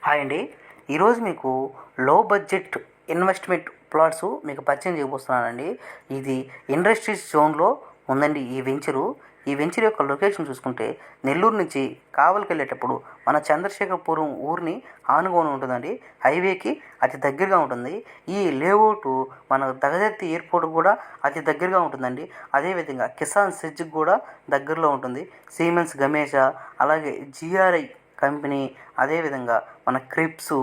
Hi అండి. ఈరోజు మీకు లో బడ్జెట్ ఇన్వెస్ట్మెంట్ ప్లాట్స్ మీకు పరిచయం చేయబోతున్నానండి. ఇది ఇండస్ట్రీస్ జోన్లో ఉందండి ఈ వెంచర్ యొక్క లొకేషన్ చూసుకుంటే నెల్లూరు నుంచి కావలికి వెళ్ళేటప్పుడు మన చంద్రశేఖరపురం ఊరిని ఆనుకొని ఉంటుందండి. హైవేకి అతి దగ్గరగా ఉంటుంది. ఈ లేఅవుట్ మన దగదర్తి ఎయిర్పోర్ట్ కూడా అతి దగ్గరగా ఉంటుందండి. అదేవిధంగా కిసాన్ సెజ్కి కూడా దగ్గరలో ఉంటుంది. సిమెన్స్ గమేషా అలాగే జిఆర్ఐ కంపెనీ, అదేవిధంగా మన క్రిప్స్,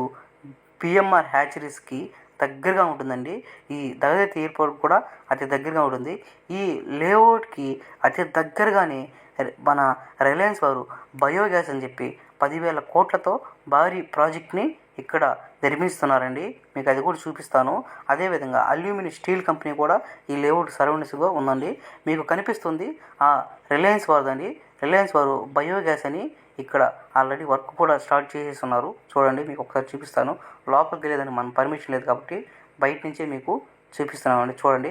పిఎంఆర్ హ్యాచరీస్కి దగ్గరగా ఉంటుందండి. ఈ దగదర్తి ఎయిర్పోర్ట్ కూడా అతి దగ్గరగా ఉంటుంది. ఈ లేఅవుట్కి అతి దగ్గరగానే మన రిలయన్స్ వారు బయోగ్యాస్ అని చెప్పి 10,000 కోట్లతో భారీ ప్రాజెక్ట్ని ఇక్కడ నిర్మిస్తున్నారండి. మీకు అది కూడా చూపిస్తాను. అదేవిధంగా అల్యూమినియం స్టీల్ కంపెనీ కూడా ఈ లేఅవుట్ సరౌండింగ్స్గా ఉందండి. మీకు కనిపిస్తుంది ఆ రిలయన్స్ వారిదండి. రిలయన్స్ వారు బయోగ్యాస్ అని ఇక్కడ ఆల్రెడీ వర్క్ కూడా స్టార్ట్ చేసేస్తున్నారు. చూడండి, మీకు ఒకసారి చూపిస్తాను. లోపలికి వెళ్ళేదానికి మన పర్మిషన్ లేదు కాబట్టి బయట నుంచే మీకు చూపిస్తున్నామండి. చూడండి,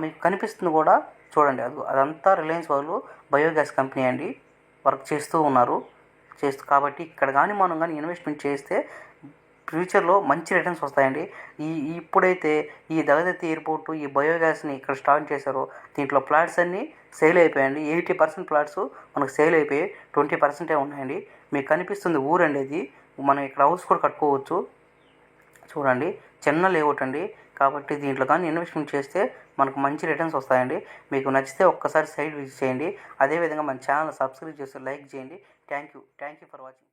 మీకు కనిపిస్తుంది కూడా చూడండి. అదంతా రిలయన్స్ వాళ్ళు బయోగ్యాస్ కంపెనీ అండి. వర్క్ చేస్తూ ఉన్నారు. కాబట్టి ఇక్కడ కానీ మనం కానీ ఇన్వెస్ట్మెంట్ చేస్తే ఫ్యూచర్లో మంచి రిటర్న్స్ వస్తాయండి. ఇప్పుడైతే ఈ దగదర్తి ఎయిర్పోర్టు ఈ బయోగ్యాస్ని ఇక్కడ స్టార్ట్ చేశారో దీంట్లో ప్లాట్స్ అన్నీ సేల్ అయిపోయాయండి. 80% ప్లాట్స్ మనకు సేల్ అయిపోయి 20% ఉన్నాయండి. మీకు కనిపిస్తుంది ఊరండి. అది మనం ఇక్కడ హౌస్ కూడా కట్టుకోవచ్చు. చూడండి, చిన్న లేఅవుట్ అండి. కాబట్టి దీంట్లో కానీ ఇన్వెస్ట్మెంట్ చేస్తే మనకు మంచి రిటర్న్స్ వస్తాయండి. మీకు నచ్చితే ఒక్కసారి సైట్ విజిట్ చేయండి. అదేవిధంగా మన ఛానల్ సబ్స్క్రైబ్ చేసి లైక్ చేయండి. Thank you for watching.